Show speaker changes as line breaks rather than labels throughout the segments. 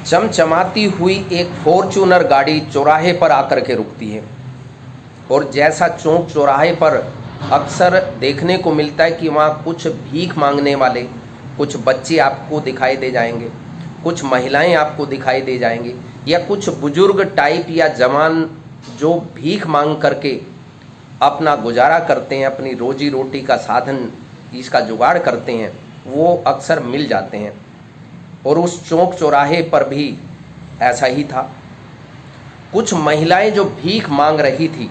चमचमाती हुई एक फॉर्च्यूनर गाड़ी चौराहे पर आकर के रुकती है। और जैसा चौक चौराहे पर अक्सर देखने को मिलता है कि वहाँ कुछ भीख मांगने वाले, कुछ बच्चे आपको दिखाई दे जाएंगे, कुछ महिलाएं आपको दिखाई दे जाएंगे, या कुछ बुजुर्ग टाइप या जवान जो भीख मांग करके अपना गुजारा करते हैं, अपनी रोजी रोटी का साधन इसका जुगाड़ करते हैं, वो अक्सर मिल जाते हैं। और उस चौक चौराहे पर भी ऐसा ही था। कुछ महिलाएं जो भीख मांग रही थी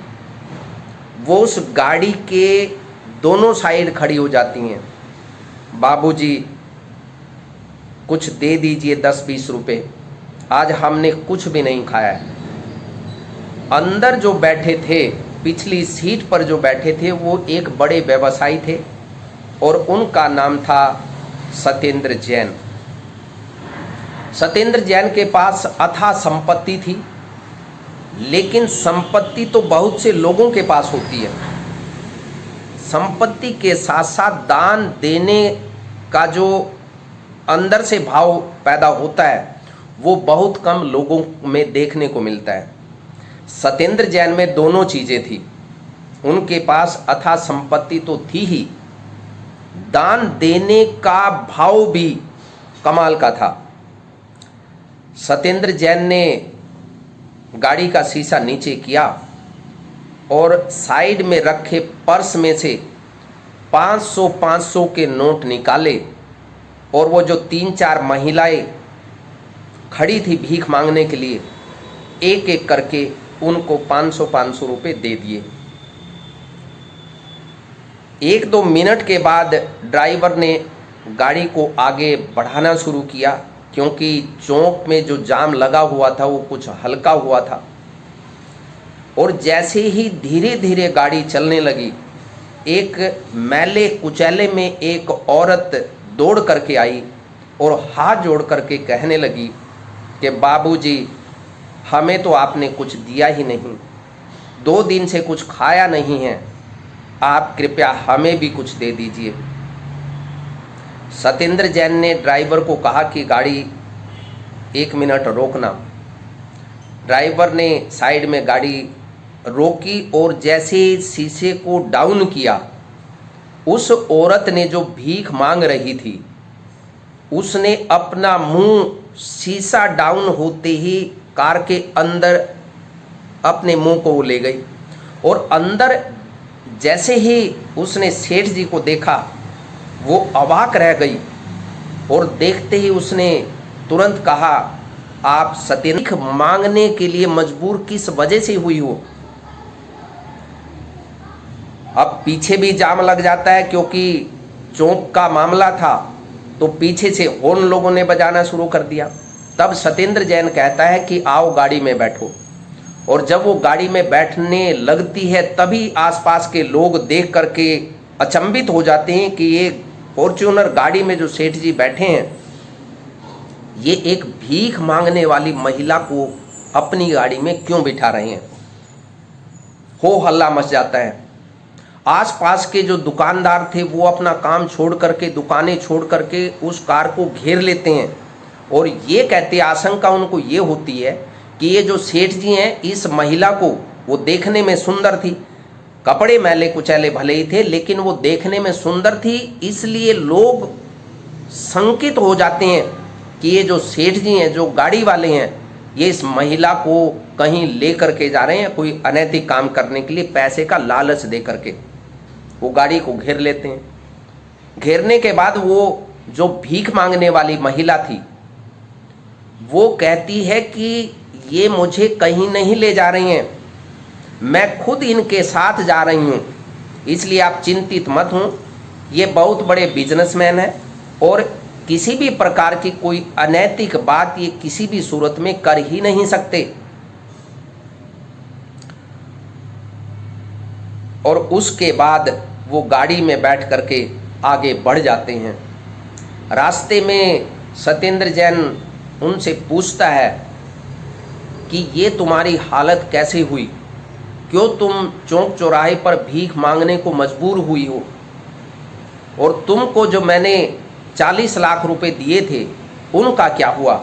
वो उस गाड़ी के दोनों साइड खड़ी हो जाती हैं। बाबूजी कुछ दे दीजिए 10-20 रुपए, आज हमने कुछ भी नहीं खाया है। अंदर जो बैठे थे, पिछली सीट पर जो बैठे थे, वो एक बड़े व्यवसायी थे और उनका नाम था सत्येंद्र जैन। सत्येंद्र जैन के पास अथाह संपत्ति थी, लेकिन संपत्ति तो बहुत से लोगों के पास होती है। संपत्ति के साथ साथ दान देने का जो अंदर से भाव पैदा होता है वो बहुत कम लोगों में देखने को मिलता है। सत्येंद्र जैन में दोनों चीज़ें थी। उनके पास अथाह संपत्ति तो थी ही, दान देने का भाव भी कमाल का था। सत्येंद्र जैन ने गाड़ी का शीशा नीचे किया और साइड में रखे पर्स में से 500 के नोट निकाले और वो जो 3-4 महिलाएं खड़ी थी भीख मांगने के लिए, एक एक करके उनको 500 रुपए दे दिए। 1-2 मिनट के बाद ड्राइवर ने गाड़ी को आगे बढ़ाना शुरू किया, क्योंकि चौक में जो जाम लगा हुआ था वो कुछ हल्का हुआ था। और जैसे ही धीरे धीरे गाड़ी चलने लगी, एक मैले कुचैले में एक औरत दौड़ करके आई और हाथ जोड़ करके कहने लगी कि बाबूजी, हमें तो आपने कुछ दिया ही नहीं, 2 दिन से कुछ खाया नहीं है, आप कृपया हमें भी कुछ दे दीजिए। सत्येंद्र जैन ने ड्राइवर को कहा कि गाड़ी 1 मिनट रोकना। ड्राइवर ने साइड में गाड़ी रोकी और जैसे शीशे को डाउन किया, उस औरत ने जो भीख मांग रही थी उसने अपना मुंह शीशा डाउन होते ही कार के अंदर अपने मुंह को ले गई। और अंदर जैसे ही उसने सेठ जी को देखा वो अवाक रह गई और देखते ही उसने तुरंत कहा, आप सत्येंद्र मांगने के लिए मजबूर किस वजह से हुई हो? अब पीछे भी जाम लग जाता है, क्योंकि चौक का मामला था, तो पीछे से हॉर्न लोगों ने बजाना शुरू कर दिया। तब सत्येंद्र जैन कहता है कि आओ गाड़ी में बैठो। और जब वो गाड़ी में बैठने लगती है तभी आसपास के लोग देख करके अचंभित हो जाते हैं कि ये फॉर्च्यूनर गाड़ी में जो सेठ जी बैठे हैं, ये एक भीख मांगने वाली महिला को अपनी गाड़ी में क्यों बिठा रहे हैं। हो हल्ला मच जाता है। आसपास के जो दुकानदार थे वो अपना काम छोड़ करके, दुकानें छोड़ करके उस कार को घेर लेते हैं और ये कहते, आशंका उनको ये होती है कि ये जो सेठ जी हैं, इस महिला को, वो देखने में सुंदर थी, कपड़े मैले कुचैले भले ही थे लेकिन वो देखने में सुंदर थी, इसलिए लोग शंकित हो जाते हैं कि ये जो सेठ जी हैं, जो गाड़ी वाले हैं, ये इस महिला को कहीं ले करके जा रहे हैं कोई अनैतिक काम करने के लिए, पैसे का लालच दे करके वो गाड़ी को घेर लेते हैं। घेरने के बाद वो जो भीख मांगने वाली महिला थी वो कहती है कि ये मुझे कहीं नहीं ले जा रही हैं, मैं खुद इनके साथ जा रही हूँ, इसलिए आप चिंतित मत हों, ये बहुत बड़े बिजनेसमैन हैं और किसी भी प्रकार की कोई अनैतिक बात ये किसी भी सूरत में कर ही नहीं सकते। और उसके बाद वो गाड़ी में बैठ करके आगे बढ़ जाते हैं। रास्ते में सत्येंद्र जैन उनसे पूछता है कि ये तुम्हारी हालत कैसे हुई, क्यों तुम चौक चौराहे पर भीख मांगने को मजबूर हुई हो, और तुमको जो मैंने 40 लाख रुपए दिए थे उनका क्या हुआ?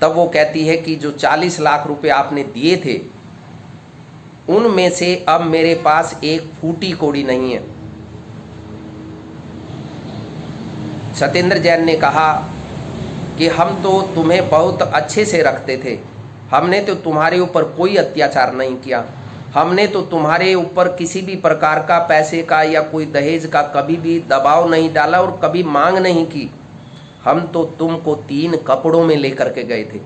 तब वो कहती है कि जो 40 लाख रुपए आपने दिए थे उनमें से अब मेरे पास एक फूटी कौड़ी नहीं है। सत्येंद्र जैन ने कहा कि हम तो तुम्हें बहुत अच्छे से रखते थे, हमने तो तुम्हारे ऊपर कोई अत्याचार नहीं किया, हमने तो तुम्हारे ऊपर किसी भी प्रकार का पैसे का या कोई दहेज का कभी भी दबाव नहीं डाला और कभी मांग नहीं की, हम तो तुमको 3 कपड़ों में लेकर के गए थे।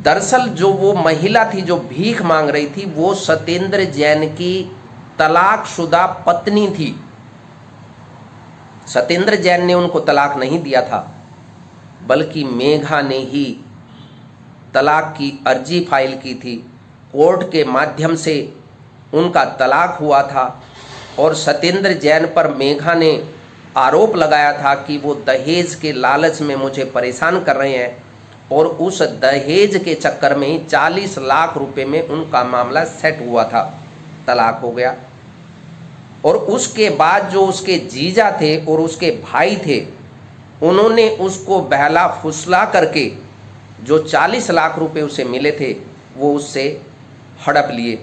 दरअसल जो वो महिला थी जो भीख मांग रही थी वो सत्येंद्र जैन की तलाकशुदा पत्नी थी। सत्येंद्र जैन ने उनको तलाक नहीं दिया था, बल्कि मेघा ने ही तलाक की अर्जी फाइल की थी। कोर्ट के माध्यम से उनका तलाक हुआ था और सत्येंद्र जैन पर मेघा ने आरोप लगाया था कि वो दहेज के लालच में मुझे परेशान कर रहे हैं और उस दहेज के चक्कर में ही 40 लाख रुपए में उनका मामला सेट हुआ था, तलाक हो गया। और उसके बाद जो उसके जीजा थे और उसके भाई थे उन्होंने उसको बहला फुसला करके जो 40 लाख रुपए उसे मिले थे वो उससे हड़प लिए।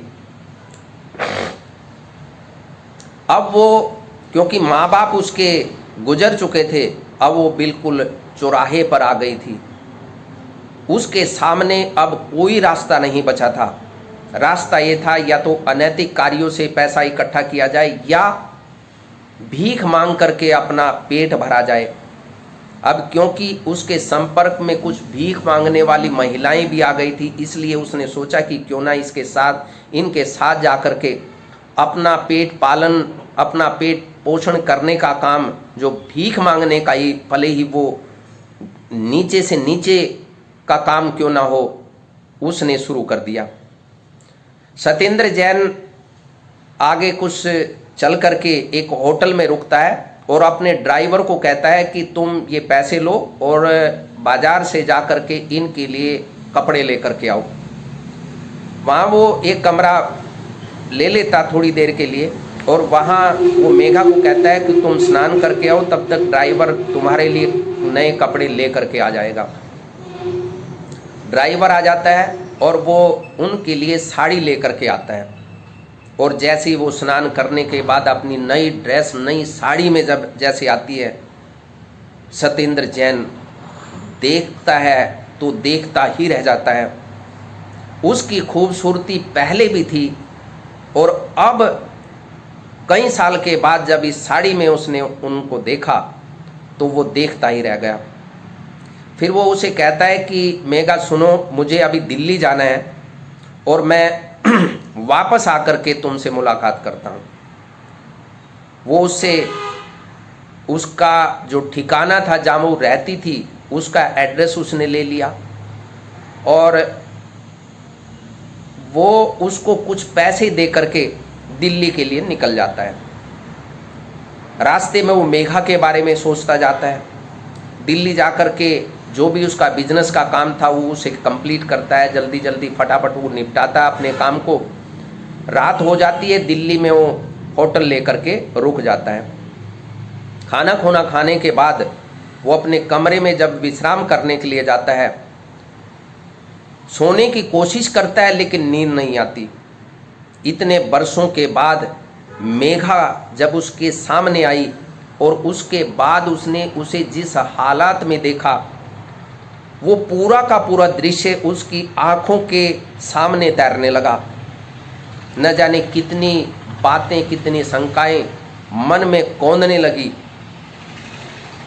अब वो क्योंकि माँ बाप उसके गुजर चुके थे, अब वो बिल्कुल चौराहे पर आ गई थी। उसके सामने अब कोई रास्ता नहीं बचा था। रास्ता ये था या तो अनैतिक कार्यों से पैसा इकट्ठा किया जाए या भीख मांग करके अपना पेट भरा जाए। अब क्योंकि उसके संपर्क में कुछ भीख मांगने वाली महिलाएं भी आ गई थी, इसलिए उसने सोचा कि क्यों ना इनके साथ जाकर के अपना पेट पालन, अपना पेट पोषण करने का काम जो भीख मांगने का ही, भले ही वो नीचे से नीचे का काम क्यों ना हो, उसने शुरू कर दिया। सत्येंद्र जैन आगे कुछ चल करके एक होटल में रुकता है और अपने ड्राइवर को कहता है कि तुम ये पैसे लो और बाजार से जा कर के इनके लिए कपड़े लेकर के आओ। वहाँ वो एक कमरा ले लेता थोड़ी देर के लिए और वहाँ वो मेघा को कहता है कि तुम स्नान करके आओ, तब तक ड्राइवर तुम्हारे लिए नए कपड़े ले करके आ जाएगा। ड्राइवर आ जाता है और वो उनके लिए साड़ी लेकर के आता है और जैसे ही वो स्नान करने के बाद अपनी नई ड्रेस, नई साड़ी में जब जैसे आती है, सत्येंद्र जैन देखता है तो देखता ही रह जाता है। उसकी खूबसूरती पहले भी थी और अब कई साल के बाद जब इस साड़ी में उसने उनको देखा तो वो देखता ही रह गया। फिर वो उसे कहता है कि मेघा सुनो, मुझे अभी दिल्ली जाना है और मैं वापस आकर के तुमसे मुलाकात करता हूँ। वो उससे उसका जो ठिकाना था जहाँ वो रहती थी उसका एड्रेस उसने ले लिया और वो उसको कुछ पैसे दे करके दिल्ली के लिए निकल जाता है। रास्ते में वो मेघा के बारे में सोचता जाता है। दिल्ली जाकर के जो भी उसका बिजनेस का काम था वो उसे कंप्लीट करता है, जल्दी जल्दी फटाफट वो निपटाता है अपने काम को। रात हो जाती है, दिल्ली में वो होटल लेकर के रुक जाता है। खाना खोना खाने के बाद वो अपने कमरे में जब विश्राम करने के लिए जाता है, सोने की कोशिश करता है लेकिन नींद नहीं आती। इतने बरसों के बाद मेघा जब उसके सामने आई और उसके बाद उसने उसे जिस हालात में देखा, वो पूरा का पूरा दृश्य उसकी आंखों के सामने तैरने लगा। न जाने कितनी बातें, कितनी शंकाएं मन में कौंधने लगी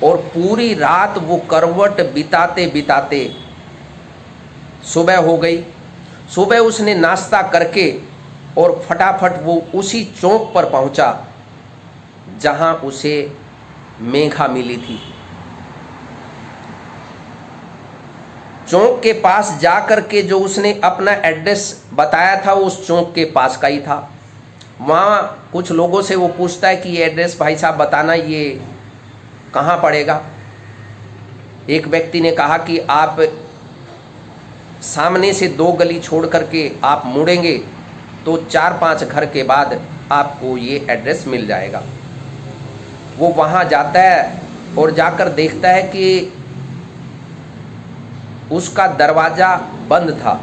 और पूरी रात वो करवट बिताते बिताते सुबह हो गई। सुबह उसने नाश्ता करके और फटाफट वो उसी चौक पर पहुंचा जहां उसे मेघा मिली थी। चौक के पास जाकर के जो उसने अपना एड्रेस बताया था उस चौक के पास का ही था। वहाँ कुछ लोगों से वो पूछता है कि ये एड्रेस भाई साहब बताना, ये कहाँ पड़ेगा। एक व्यक्ति ने कहा कि आप सामने से 2 गली छोड़ करके आप मुड़ेंगे तो 4-5 घर के बाद आपको ये एड्रेस मिल जाएगा। वो वहाँ जाता है और जाकर देखता है कि उसका दरवाज़ा बंद था।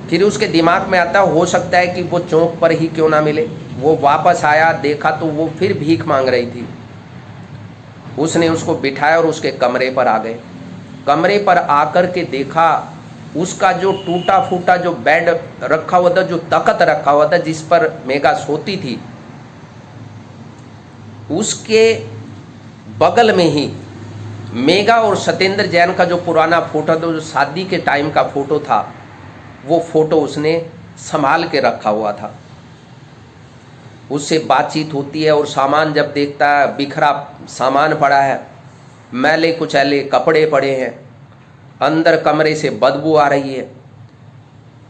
फिर उसके दिमाग में आता हो सकता है कि वो चौक पर ही क्यों ना मिले। वो वापस आया, देखा तो वो फिर भीख मांग रही थी। उसने उसको बिठाया और उसके कमरे पर आ गए। कमरे पर आकर के देखा उसका जो टूटा फूटा जो बेड रखा हुआ था, जो तख्त रखा हुआ था जिस पर मेघा सोती थी, उसके बगल में ही मेघा और सत्येंद्र जैन का जो पुराना फोटो था, जो शादी के टाइम का फोटो था, वो फोटो उसने संभाल के रखा हुआ था। उससे बातचीत होती है और सामान जब देखता है, बिखरा सामान पड़ा है, मैले कुचैले कपड़े पड़े हैं, अंदर कमरे से बदबू आ रही है।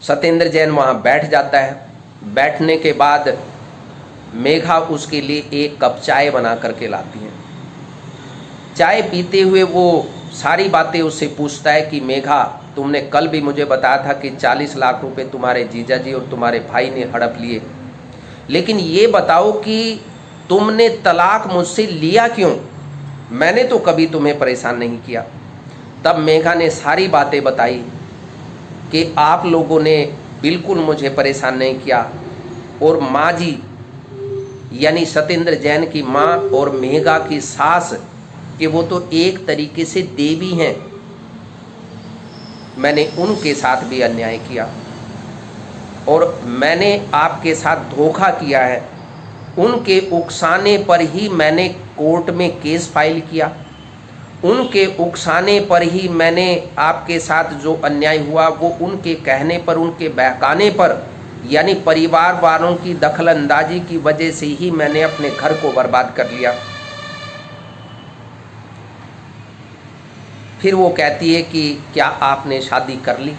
सत्येंद्र जैन वहाँ बैठ जाता है। बैठने के बाद मेघा उसके लिए एक कप चाय बना करके लाती है। चाय पीते हुए वो सारी बातें उससे पूछता है कि मेघा, तुमने कल भी मुझे बताया था कि 40 लाख रुपए तुम्हारे जीजा जी और तुम्हारे भाई ने हड़प लिए, लेकिन ये बताओ कि तुमने तलाक मुझसे लिया क्यों? मैंने तो कभी तुम्हें परेशान नहीं किया। तब मेघा ने सारी बातें बताई कि आप लोगों ने बिल्कुल मुझे परेशान नहीं किया, और माँ जी यानी सत्येंद्र जैन की माँ और मेघा की सास, कि वो तो एक तरीके से देवी हैं, मैंने उनके साथ भी अन्याय किया और मैंने आपके साथ धोखा किया है। उनके उकसाने पर ही मैंने कोर्ट में केस फाइल किया, उनके उकसाने पर ही मैंने आपके साथ जो अन्याय हुआ वो उनके कहने पर, उनके बहकाने पर, यानी परिवार वालों की दखलंदाजी की वजह से ही मैंने अपने घर को बर्बाद कर लिया। फिर वो कहती है कि क्या आपने शादी कर ली?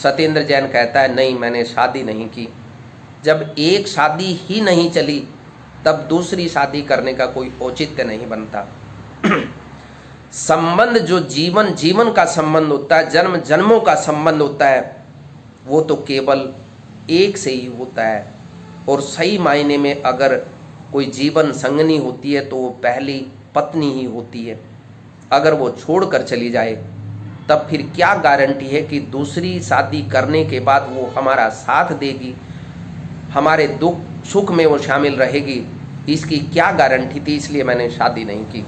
सत्येंद्र जैन कहता है नहीं, मैंने शादी नहीं की। जब एक शादी ही नहीं चली तब दूसरी शादी करने का कोई औचित्य नहीं बनता। संबंध जो जीवन जीवन का संबंध होता है, जन्म जन्मों का संबंध होता है, वो तो केवल एक से ही होता है। और सही मायने में अगर कोई जीवन संगनी होती है तो वो पहली पत्नी ही होती है। अगर वो छोड़कर चली जाए तब फिर क्या गारंटी है कि दूसरी शादी करने के बाद वो हमारा साथ देगी, हमारे दुख सुख में वो शामिल रहेगी? इसकी क्या गारंटी थी? इसलिए मैंने शादी नहीं की।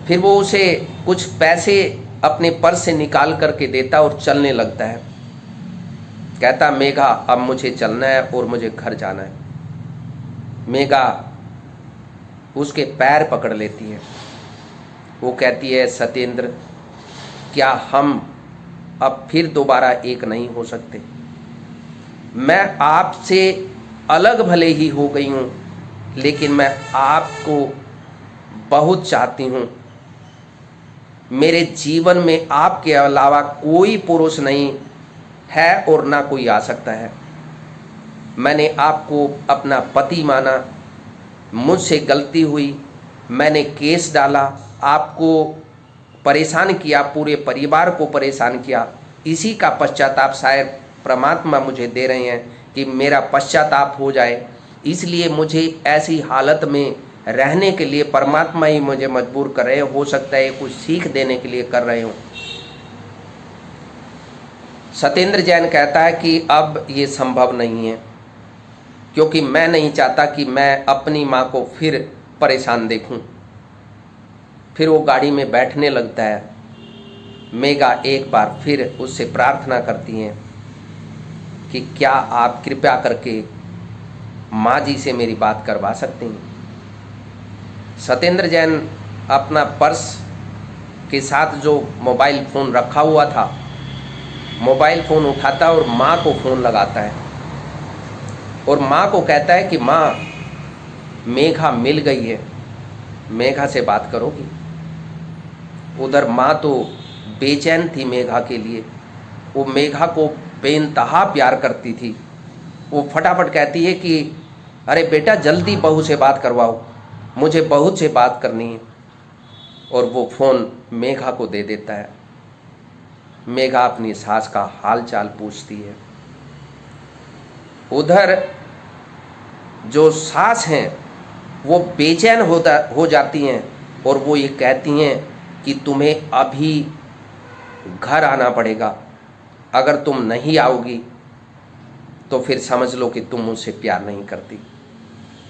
फिर वो उसे कुछ पैसे अपने पर्स से निकाल करके देता और चलने लगता है। कहता मेघा, अब मुझे चलना है और मुझे घर जाना है। मेघा उसके पैर पकड़ लेती है। वो कहती है सत्येंद्र, क्या हम अब फिर दोबारा एक नहीं हो सकते? मैं आपसे अलग भले ही हो गई हूँ, लेकिन मैं आपको बहुत चाहती हूँ। मेरे जीवन में आपके अलावा कोई पुरुष नहीं है और ना कोई आ सकता है। मैंने आपको अपना पति माना, मुझसे गलती हुई, मैंने केस डाला, आपको परेशान किया, पूरे परिवार को परेशान किया। इसी का पश्चाताप शायद परमात्मा मुझे दे रहे हैं कि मेरा पश्चाताप हो जाए, इसलिए मुझे ऐसी हालत में रहने के लिए परमात्मा ही मुझे मजबूर कर रहे हो सकता है कुछ सीख देने के लिए कर रहे हो। सत्येंद्र जैन कहता है कि अब ये संभव नहीं है, क्योंकि मैं नहीं चाहता कि मैं अपनी माँ को फिर परेशान देखूं। फिर वो गाड़ी में बैठने लगता है। मेघा एक बार फिर उससे प्रार्थना करती हैं कि क्या आप कृपया करके माँ जी से मेरी बात करवा सकते हैं। सत्येंद्र जैन अपना पर्स के साथ जो मोबाइल फ़ोन रखा हुआ था, मोबाइल फ़ोन उठाता और माँ को फ़ोन लगाता है और माँ को कहता है कि माँ, मेघा मिल गई है, मेघा से बात करोगी? उधर माँ तो बेचैन थी मेघा के लिए, वो मेघा को बेइंतहा प्यार करती थी। वो फटाफट कहती है कि अरे बेटा जल्दी बहू से बात करवाओ, मुझे बहू से बात करनी है। और वो फ़ोन मेघा को दे देता है। मेघा अपनी सास का हाल चाल पूछती है। उधर जो सास हैं वो बेचैन हो जाती हैं और वो ये कहती हैं कि तुम्हें अभी घर आना पड़ेगा, अगर तुम नहीं आओगी तो फिर समझ लो कि तुम मुझसे प्यार नहीं करती।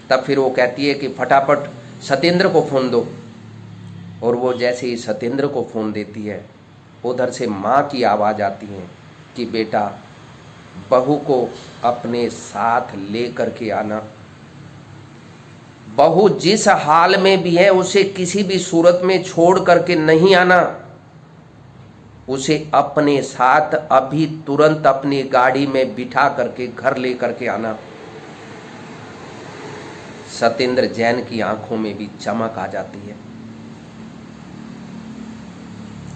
तब फिर वो कहती है कि फटाफट सत्येंद्र को फ़ोन दो। और वो जैसे ही सत्येंद्र को फ़ोन देती है, उधर से माँ की आवाज़ आती है कि बेटा बहू को अपने साथ ले करके आना। बहू जिस हाल में भी है उसे किसी भी सूरत में छोड़ करके नहीं आना, उसे अपने साथ अभी तुरंत अपनी गाड़ी में बिठा करके घर ले करके आना। सत्येंद्र जैन की आंखों में भी चमक आ जाती है।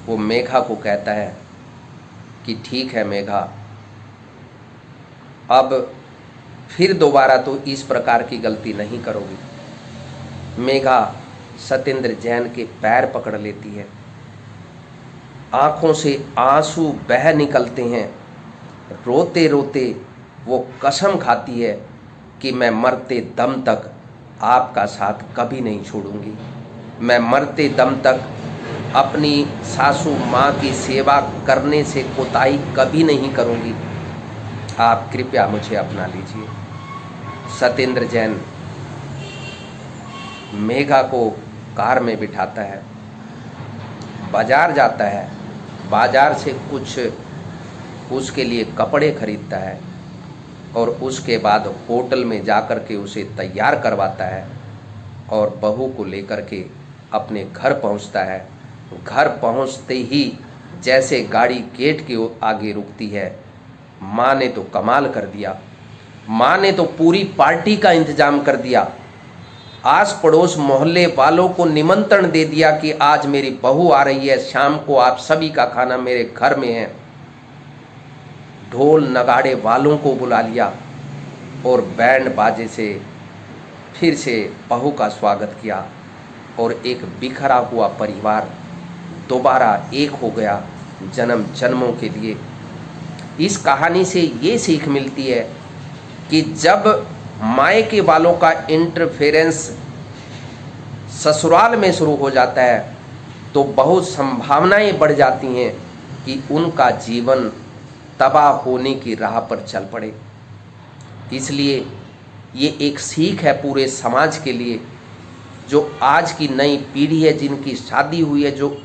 वो मेघा को कहता है कि ठीक है मेघा, अब फिर दोबारा तो इस प्रकार की गलती नहीं करोगी। मेघा सत्येंद्र जैन के पैर पकड़ लेती है, आंखों से आंसू बह निकलते हैं। रोते रोते वो कसम खाती है कि मैं मरते दम तक आपका साथ कभी नहीं छोड़ूंगी, मैं मरते दम तक अपनी सासू माँ की सेवा करने से कोताही कभी नहीं करूंगी, आप कृपया मुझे अपना लीजिए। सत्येंद्र जैन मेघा को कार में बिठाता है, बाजार जाता है, बाजार से कुछ उसके लिए कपड़े खरीदता है और उसके बाद होटल में जाकर के उसे तैयार करवाता है और बहू को लेकर के अपने घर पहुंचता है। घर पहुंचते ही जैसे गाड़ी गेट के आगे रुकती है, माँ ने तो कमाल कर दिया, माँ ने तो पूरी पार्टी का इंतजाम कर दिया। आस पड़ोस मोहल्ले वालों को निमंत्रण दे दिया कि आज मेरी बहू आ रही है, शाम को आप सभी का खाना मेरे घर में है। ढोल नगाड़े वालों को बुला लिया और बैंड बाजे से फिर से बहू का स्वागत किया और एक बिखरा हुआ परिवार दोबारा एक हो गया जन्म जन्मों के लिए। इस कहानी से ये सीख मिलती है कि जब मायके वालों का इंटरफेरेंस ससुराल में शुरू हो जाता है तो बहुत संभावनाएं बढ़ जाती हैं कि उनका जीवन तबाह होने की राह पर चल पड़े। इसलिए ये एक सीख है पूरे समाज के लिए, जो आज की नई पीढ़ी है, जिनकी शादी हुई है, जो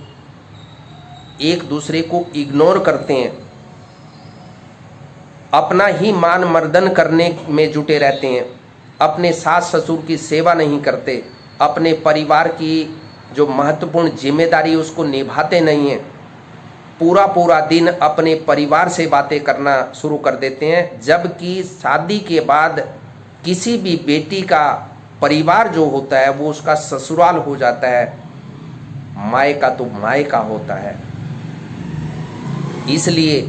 एक दूसरे को इग्नोर करते हैं, अपना ही मान मर्दन करने में जुटे रहते हैं, अपने सास ससुर की सेवा नहीं करते, अपने परिवार की जो महत्वपूर्ण जिम्मेदारी उसको निभाते नहीं हैं, पूरा पूरा दिन अपने परिवार से बातें करना शुरू कर देते हैं। जबकि शादी के बाद किसी भी बेटी का परिवार जो होता है वो उसका ससुराल हो जाता है, मायका तो मायका होता है। इसलिए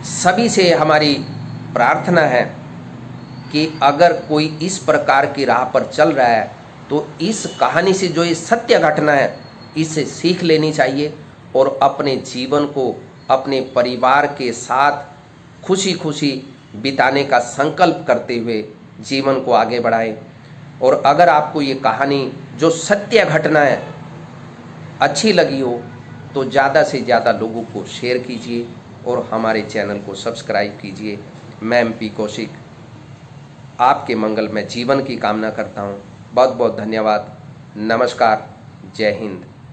सभी से हमारी प्रार्थना है कि अगर कोई इस प्रकार की राह पर चल रहा है तो इस कहानी से जो ये सत्य घटना है इससे सीख लेनी चाहिए और अपने जीवन को अपने परिवार के साथ खुशी खुशी बिताने का संकल्प करते हुए जीवन को आगे बढ़ाएं। और अगर आपको ये कहानी जो सत्य घटना है अच्छी लगी हो तो ज़्यादा से ज़्यादा लोगों को शेयर कीजिए और हमारे चैनल को सब्सक्राइब कीजिए। मैं MP कौशिक आपके मंगल में जीवन की कामना करता हूँ। बहुत बहुत धन्यवाद। नमस्कार। जय हिंद।